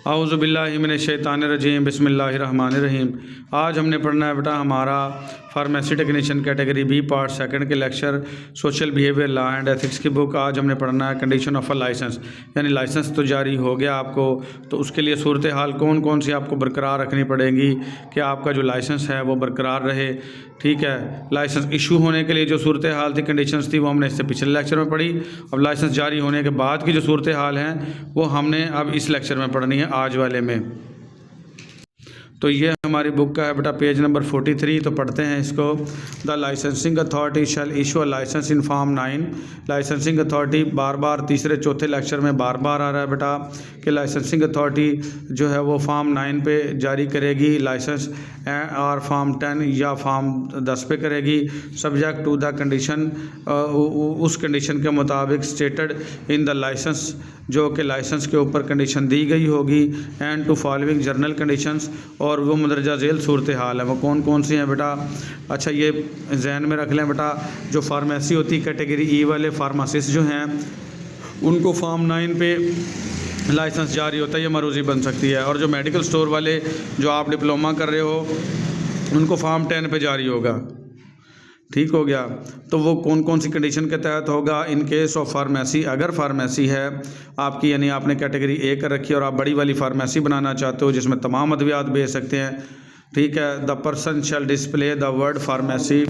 औज़ुबिल्लाहिमिनश्शैतानिर्रजीम बिस्मिल्लाहिर्रहमानिर्रहीम। आज हमने पढ़ना है बेटा हमारा pharmacy technician category B part second के lecture social behaviour law and ethics की बुक। आज हमने पढ़ना है कंडीशन ऑफ अ लाइसेंस, यानी लाइसेंस तो जारी हो गया आपको, तो उसके लिए सूरत हाल कौन कौन सी आपको बरकरार रखनी पड़ेगी कि आपका जो लाइसेंस है वो बरकरार रहे। ठीक है, लाइसेंस इशू होने के लिए जो सूरत हाल थी, कंडीशंस थी, वो हमने इससे पिछले लेक्चर में पढ़ी। अब लाइसेंस जारी होने के बाद की जो सूरत हाल हैं वो हमने अब इस लेक्चर में पढ़नी है, आज वाले में। तो ये हमारी बुक का है बेटा पेज नंबर 43। तो पढ़ते हैं इसको। The licensing authority shall issue a licence in form 9। Licensing authority बार बार तीसरे चौथे लेक्चर में बार बार आ रहा है बेटा कि लाइसेंसिंग अथॉरिटी जो है वो फॉर्म 9 पे जारी करेगी लाइसेंस, और फॉर्म 10 या फॉर्म 10 पे करेगी, सब्जेक्ट टू द कंडीशन, उस कंडीशन के मुताबिक स्टेटेड इन द लाइसेंस, जो कि लाइसेंस के ऊपर कंडीशन दी गई होगी, and to following general conditions, और वो मदरजा झेल सूरत हाल है वो कौन कौन सी हैं बेटा। अच्छा, ये जहन में रख लें बेटा, जो फार्मेसी होती है कैटेगरी ई वाले फार्मासिस्ट जो हैं उनको फॉर्म 9 पे लाइसेंस जारी होता है, ये मरूजी बन सकती है। और जो मेडिकल स्टोर वाले जो आप डिप्लोमा कर रहे हो उनको फॉर्म 10 पे जारी होगा। ठीक हो गया। तो वो कौन कौन सी कंडीशन के तहत होगा। इन केस ऑफ फार्मेसी, अगर फार्मेसी है आपकी, यानी आपने कैटेगरी ए कर रखी है और आप बड़ी वाली फार्मेसी बनाना चाहते हो जिसमें तमाम अद्वियात बेच सकते हैं, ठीक है, the person shall display the word pharmacy,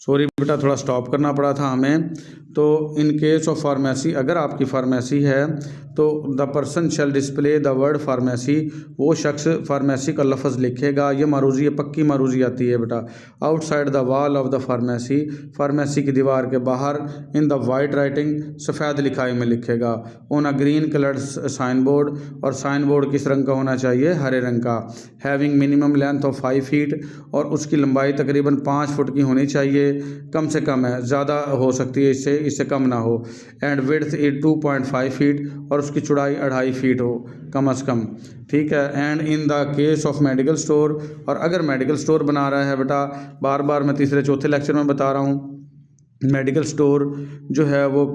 sorry बेटा थोड़ा स्टॉप करना पड़ा था हमें। तो इन केस ऑफ फार्मेसी, अगर आपकी फार्मेसी है तो the person shall display the word pharmacy, वो शख्स फार्मेसी का लफ्ज़ लिखेगा। ये मारूजी, पक्की मारूजी आती है बेटा। Outside the wall of the pharmacy, pharmacy की दीवार के बाहर, इन द वाइट राइटिंग, सफ़ेद लिखाई में लिखेगा। On a green coloured sign board, और साइन बोर्ड किस रंग का होना चाहिए, हरे रंग का। Having minimum length of 5 feet, और उसकी लंबाई तकरीबन 5 फुट की होनी चाहिए, कम से कम है, ज़्यादा हो सकती है इससे कम ना हो। एंड विड्थ इज 2.5 फीट, और उसकी चौड़ाई 2.5 फीट हो कम अज़ कम। ठीक है। And in the case of medical store, और अगर मेडिकल स्टोर बना रहा है बेटा, बार बार मैं तीसरे चौथे लेक्चर में बता रहा हूँ, मेडिकल स्टोर जो है वो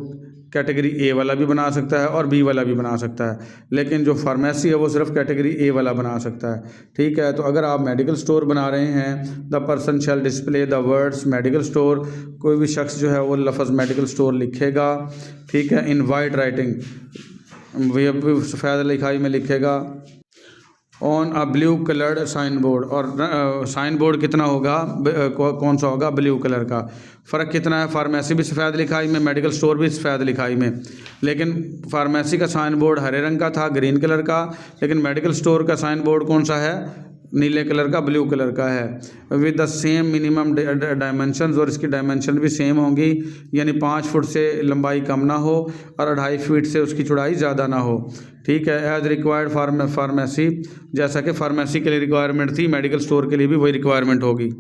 कैटेगरी ए वाला भी बना सकता है और बी वाला भी बना सकता है, लेकिन जो फार्मेसी है वो सिर्फ कैटेगरी ए वाला बना सकता है। ठीक है। तो अगर आप मेडिकल स्टोर बना रहे हैं, the person shall display the words medical store, कोई भी शख्स जो है वो लफ्ज़ मेडिकल स्टोर लिखेगा। ठीक है। इन वाइट राइटिंग, सफ़ेद लिखाई में लिखेगा। On a blue coloured sign board, और साइन बोर्ड कितना होगा, कौन सा होगा, ब्लू कलर का। फ़र्क कितना है, फार्मेसी भी सफ़ेद लिखाई में, मेडिकल स्टोर भी सफ़ेद लिखाई में, लेकिन फार्मेसी का साइन बोर्ड हरे रंग का था, ग्रीन कलर का, लेकिन मेडिकल स्टोर का साइन बोर्ड कौन सा है, नीले कलर का, ब्लू कलर का है। With the same minimum dimensions, और इसकी डायमेंशन भी सेम होंगी, यानी 5 फुट से लंबाई कम ना हो और 2.5 फीट से उसकी चौड़ाई ज़्यादा ना हो। ठीक है। एज रिक्वायर्ड फार्मेसी, जैसा कि फार्मेसी के लिए रिक्वायरमेंट थी, मेडिकल स्टोर के लिए भी वही रिक्वायरमेंट होगी।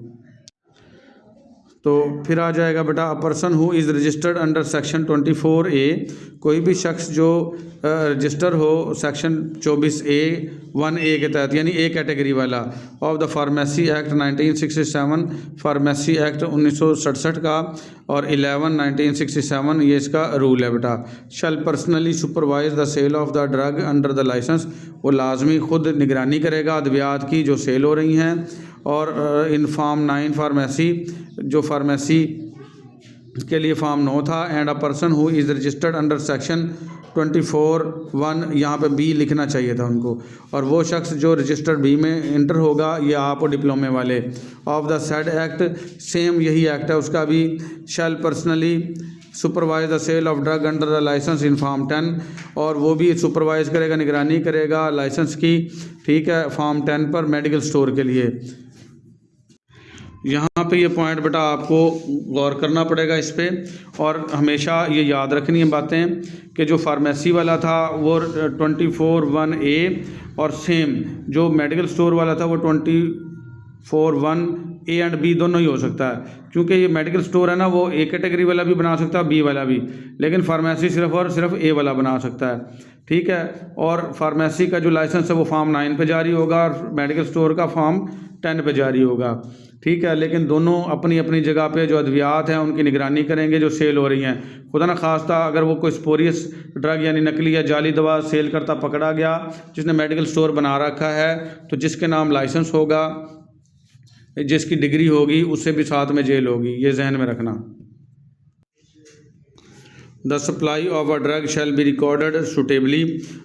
तो फिर आ जाएगा बेटा, a person who is registered under section 24A, कोई भी शख्स जो रजिस्टर हो सेक्शन 24A(1)(a) के तहत, यानी ए कैटेगरी वाला, of the pharmacy act 1967, pharmacy act 1967 का, और 11/1967 ये इसका रूल है बेटा। Shall personally supervise the sale of the drug under the licence, वो लाजमी खुद निगरानी करेगा अद्वियात की जो सेल हो रही हैं। और इन फॉर्म 9 फार्मेसी, जो फार्मेसी के लिए फॉर्म 9 था। And a person who is registered under section 24(1), यहाँ पे बी लिखना चाहिए था उनको, और वो शख्स जो रजिस्टर्ड बी में इंटर होगा, ये आप और डिप्लोमे वाले, of the said act, same यही एक्ट है उसका भी। Shall personally supervise the sale of drug under the licence in form 10, और वो भी सुपरवाइज करेगा, निगरानी करेगा लाइसेंस की। ठीक है। फॉर्म 10 पर मेडिकल स्टोर के लिए। यहाँ पे ये पॉइंट बेटा आपको गौर करना पड़ेगा इस पर, और हमेशा ये याद रखनी है बातें कि जो फार्मेसी वाला था वो 24(1)(a), और सेम जो मेडिकल स्टोर वाला था वो 24(1)(a) ए एंड बी दोनों ही हो सकता है, क्योंकि ये मेडिकल स्टोर है ना, वो ए कैटेगरी वाला भी बना सकता है, बी वाला भी, लेकिन फार्मेसी सिर्फ और सिर्फ ए वाला बना सकता है। ठीक है, और फार्मेसी का जो लाइसेंस है वो फॉर्म 9 पे जारी होगा और मेडिकल स्टोर का फॉर्म 10 पे जारी होगा। ठीक है, लेकिन दोनों अपनी अपनी जगह पे जो अद्वियात हैं उनकी निगरानी करेंगे जो सेल हो रही हैं। खुदा न खास्ता अगर वो कोई स्पोरियस ड्रग यानी नकली या जाली दवा सेल करता पकड़ा गया जिसने मेडिकल स्टोर बना रखा है, तो जिसके नाम लाइसेंस होगा, जिसकी डिग्री होगी, उससे भी साथ में जेल होगी, ये जहन में रखना। The supply of a drug shall be recorded suitably,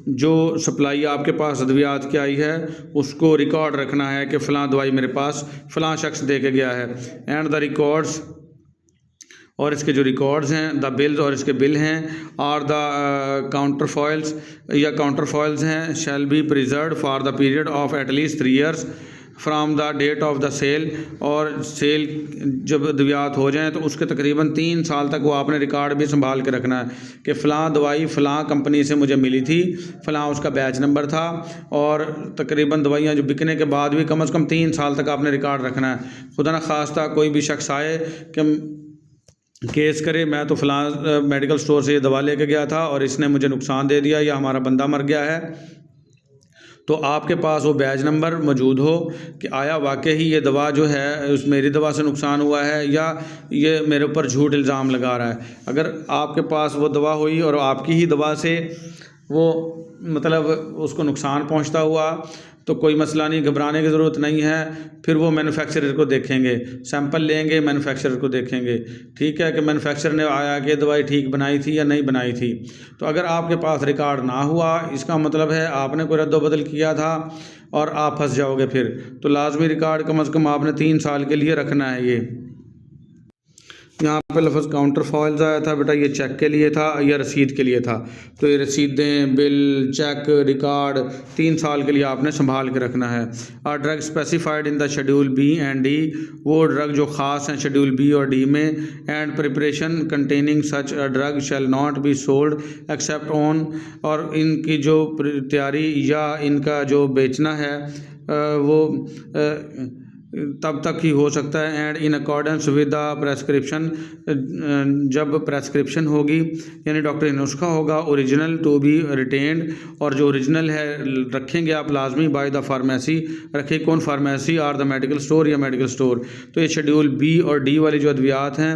जो सप्लाई आपके पास अद्वियात की आई है उसको रिकॉर्ड रखना है कि फ़लाँ दवाई मेरे पास फ़लाँ शख्स दे के गया है। एंड द रिकॉर्ड्स, और इसके जो रिकॉर्ड्स हैं, द बिल्स, और इसके बिल हैं, और द काउंटर फॉइल्स या काउंटर फॉइल्स हैं, shall be preserve for the period of at least 3 years from the date of the sale, और सेल जब अद्वियात हो जाएँ तो उसके तकरीबन 3 साल तक वो आपने रिकॉर्ड भी संभाल के रखना है कि फ़लाँ दवाई फ़लाँ कंपनी से मुझे मिली थी, फ़लाँ उसका बैच नंबर था, और तकरीबन दवाइयाँ जो बिकने के बाद भी कम से कम 3 साल तक आपने रिकॉर्ड रखना है। खुदा न खास्ता कोई भी शख्स आए कि केस करे, मैं तो फ़लाँ मेडिकल स्टोर से ये दवा लेके गया था और इसने मुझे नुकसान दे दिया या हमारा बंदा मर गया है, तो आपके पास वो बैच नंबर मौजूद हो कि आया वाकई ही ये दवा जो है उस मेरी दवा से नुकसान हुआ है या ये मेरे ऊपर झूठ इल्ज़ाम लगा रहा है। अगर आपके पास वो दवा हुई और आपकी ही दवा से वो मतलब उसको नुकसान पहुंचता हुआ, तो कोई मसला नहीं, घबराने की ज़रूरत नहीं है। फिर वो मैन्युफैक्चरर को देखेंगे, सैंपल लेंगे, मैन्युफैक्चरर को देखेंगे। ठीक है कि मैन्युफैक्चरर ने आया कि दवाई ठीक बनाई थी या नहीं बनाई थी। तो अगर आपके पास रिकॉर्ड ना हुआ, इसका मतलब है आपने कोई रद्दोबदल किया था और आप फंस जाओगे। फिर तो लाजमी रिकॉर्ड कम से कम आपने 3 साल के लिए रखना है। ये यहाँ पे लफ्ज़ काउंटर फॉइल्स आया था बेटा, ये चेक के लिए था या रसीद के लिए था। तो ये रसीदें, बिल, चेक, रिकॉर्ड 3 साल के लिए आपने संभाल के रखना है। और drug specified in the schedule B and D, वो ड्रग जो ख़ास हैं शेड्यूल बी और डी में। And preparation containing such a drug shall not be sold except on, और इनकी जो तैयारी या इनका जो बेचना है वो तब तक ही हो सकता है। And in accordance with the prescription, जब प्रेस्क्रिप्शन होगी यानी डॉक्टरी नुस्खा होगा, ओरिजिनल टू बी रिटेन्ड, और जो ओरिजिनल है रखेंगे आप लाजमी बाय द फार्मेसी, रखे कौन, फार्मेसी और द मेडिकल स्टोर या मेडिकल स्टोर। तो ये शेड्यूल बी और डी वाली जो अद्वियात हैं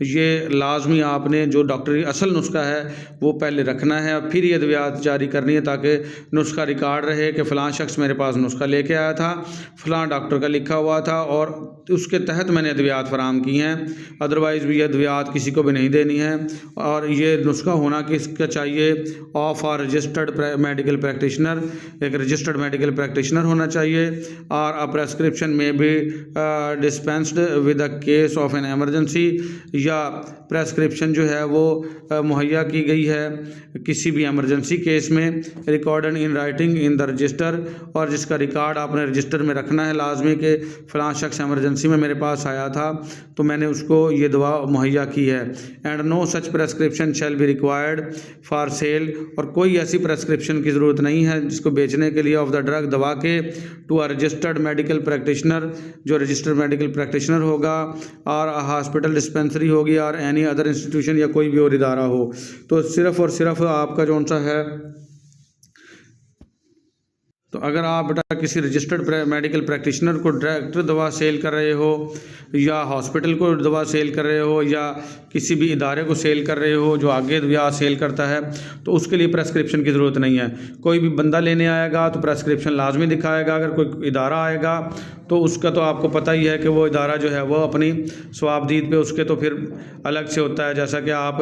ये लाजमी आपने जो डॉक्टरी असल नुस्खा है वो पहले रखना है और फिर ये अद्वियात जारी करनी है, ताकि नुस्खा रिकॉर्ड रहे कि फ़लाँ शख्स मेरे पास नुस्खा लेके आया था, फ़लाँ डॉक्टर का लिखा हुआ था और उसके तहत मैंने अद्वियात फराम की हैं। अदरवाइज़ भी ये अद्वियात किसी को भी नहीं देनी है। और ये नुस्खा होना किसका चाहिए, of are registered medical practitioner, एक रजिस्टर्ड मेडिकल प्रैक्टिशनर होना चाहिए। और अ प्रेस्क्रिप्शन में भी dispensed with a case of an emergency, या प्रेस्क्रिप्शन जो है वो मुहैया की गई है किसी भी एमरजेंसी केस में, recorded in writing in the register, और जिसका रिकॉर्ड आपने रजिस्टर में रखना है लाजमी के फ़लाँ शख्स एमरजेंसी में मेरे पास आया था तो मैंने उसको ये दवा मुहैया की है। And no such prescription shall be required for sale, और कोई ऐसी प्रेस्क्रिप्शन की ज़रूरत नहीं है जिसको बेचने के लिए ऑफ द ड्रग दवा के, to a registered medical practitioner, जो रजिस्टर्ड मेडिकल प्रैक्टिशनर होगा, और हॉस्पिटल डिस्पेंसरी होगी, और एनी अदर इंस्टीट्यूशन या कोई भी और इदारा हो। तो सिर्फ़ और सिर्फ आपका जो सा है, तो अगर आप बेटा किसी रजिस्टर्ड मेडिकल प्रैक्टिशनर को डायरेक्ट दवा सेल कर रहे हो, या हॉस्पिटल को दवा सेल कर रहे हो, या किसी भी इदारे को सेल कर रहे हो जो आगे दवा सेल करता है, तो उसके लिए प्रेस्क्रिप्शन की ज़रूरत नहीं है। कोई भी बंदा लेने आएगा तो प्रेस्क्रिप्शन लाजमी दिखाएगा। अगर कोई इदारा आएगा तो उसका तो आपको पता ही है कि वो इदारा जो है वो अपनी स्वाबदीद पे उसके तो फिर अलग से होता है। जैसा कि आप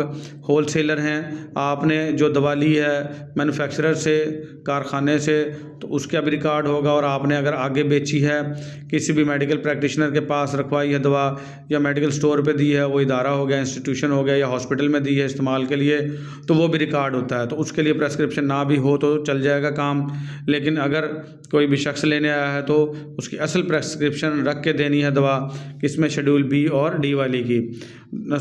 होल सेलर हैं, आपने जो दवा ली है मैन्युफैक्चरर से, कारखाने से, तो उसका भी रिकॉर्ड होगा। और आपने अगर आगे बेची है, किसी भी मेडिकल प्रैक्टिशनर के पास रखवाई है दवा, या मेडिकल स्टोर पे दी है, वो इदारा हो गया, इंस्टीट्यूशन हो गया, या हॉस्पिटल में दी है इस्तेमाल के लिए, तो वो भी रिकॉर्ड होता है। तो उसके लिए प्रेस्क्रिप्शन ना भी हो तो चल जाएगा काम। लेकिन अगर कोई भी शख्स लेने आया है तो उसकी असल प्रेस्क्रिप्शन रख के देनी है दवा, किसमें शेड्यूल बी और डी वाली की।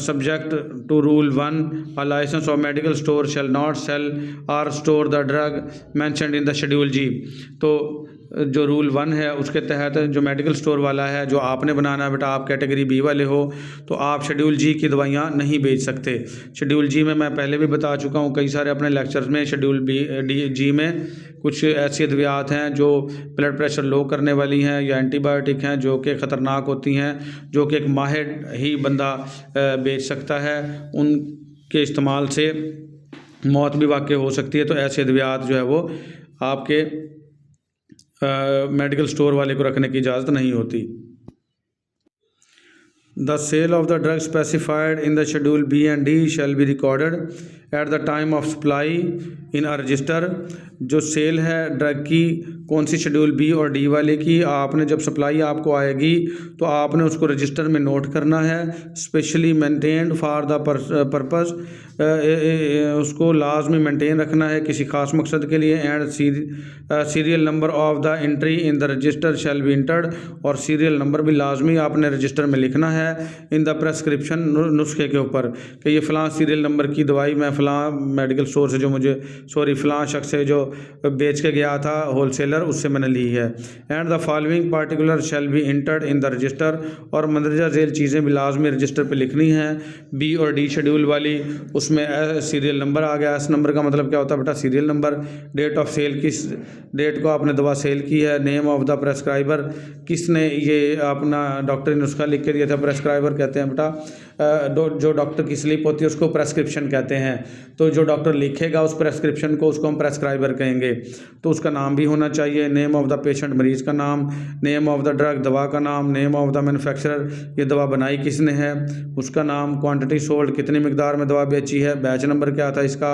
Subject to rule 1, a licence of medical store shall not sell or store the drug mentioned in the schedule G. तो जो रूल 1 है उसके तहत जो मेडिकल स्टोर वाला है, जो आपने बनाना है बेटा, आप कैटेगरी बी वाले हो तो आप शेड्यूल जी की दवाइयाँ नहीं बेच सकते। शेड्यूल जी में मैं पहले भी बता चुका हूँ कई सारे अपने लेक्चर्स में, शेड्यूल जी में कुछ ऐसी अद्वियात हैं जो ब्लड प्रेशर लो करने वाली हैं या एंटीबायोटिक हैं जो कि ख़तरनाक होती हैं, जो कि एक माहिर ही बंदा बेच सकता है, उनके इस्तेमाल से मौत भी वाक़ई हो सकती है। तो ऐसी अद्वियात जो है वो आपके मेडिकल स्टोर वाले को रखने की इजाज़त नहीं होती। The sale of the drug specified in the schedule B and D shall be recorded at the time of supply in a register। जो सेल है ड्रग की कौन सी शेड्यूल बी और डी वाले की, आपने जब सप्लाई आपको आएगी तो आपने उसको रजिस्टर में नोट करना है, specially maintained for the purpose, उसको लाजमी मेंटेन रखना है किसी खास मकसद के लिए। And serial number of the entry in the register shall be entered, और सीरियल नंबर भी लाजमी आपने रजिस्टर में लिखना है इन द प्रेस्क्रिप्शन, नुस्खे के ऊपर कि ये फ़लाँ सीरियल नंबर की दवाई मैं फ़लाँ मेडिकल स्टोर से, जो मुझे फ़लाँ शख्स से जो बेच के गया था होलसेलर, उससे मैंने ली है। And the following particular shall be entered in the register, और मंदरजा झेल चीज़ें भी लाजमी रजिस्टर पे लिखनी हैं। बी और डी शेड्यूल वाली उसमें सीरियल नंबर आ गया। एस नंबर का मतलब क्या होता है बेटा, serial number. Date of sale, किस डेट को आपने दवा सेल की है। नेम ऑफ द प्रेस्क्राइबर, किसने ये अपना डॉक्टरी नुस्खा लिख के दिया था, प्रेस्क्राइबर कहते हैं बेटा। जो डॉक्टर की स्लिप होती है उसको प्रेस्क्रिप्शन कहते हैं। तो जो डॉक्टर लिखेगा उस प्रेस्क्रिप्शन को, उसको हम प्रेस्क्राइबर कहेंगे। तो उसका नाम भी होना चाहिए, नेम ऑफ द पेशेंट, मरीज़ का नाम, नेम ऑफ द ड्रग, दवा का नाम, नेम ऑफ द मैन्युफैक्चरर, ये दवा बनाई किसने है, उसका नाम, क्वांटिटी सोल्ड, कितनी मिकदार में दवा बेची है, बैच नंबर क्या था इसका,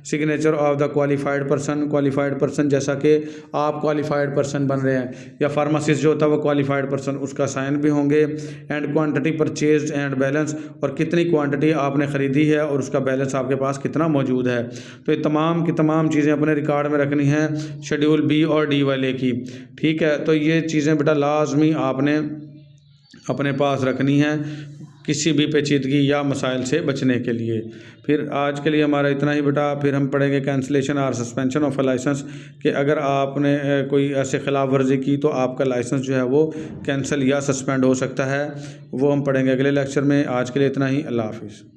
signature of the qualified person, qualified person जैसा कि आप क्वालिफाइड पर्सन बन रहे हैं, या फार्मासिस्ट जो होता है वो क्वालिफाइड पर्सन, उसका साइन भी होंगे। And quantity purchased and balance, और कितनी क्वांटिटी आपने ख़रीदी है और उसका बैलेंस आपके पास कितना मौजूद है। तो ये तमाम की तमाम चीज़ें अपने रिकॉर्ड में रखनी हैं शेड्यूल बी और डी वाले की। ठीक है, तो ये चीज़ें बेटा लाजमी आपने अपने पास रखनी हैं किसी भी पेचीदगी या मसाइल से बचने के लिए। फिर आज के लिए हमारा इतना ही बेटा। फिर हम पढ़ेंगे कैंसलेशन और सस्पेंशन ऑफ अ लाइसेंस, कि अगर आपने कोई ऐसे खिलाफ वर्जी की तो आपका लाइसेंस जो है वो कैंसिल या सस्पेंड हो सकता है, वो हम पढ़ेंगे अगले लेक्चर में। आज के लिए इतना ही, अल्लाह हाफिज़।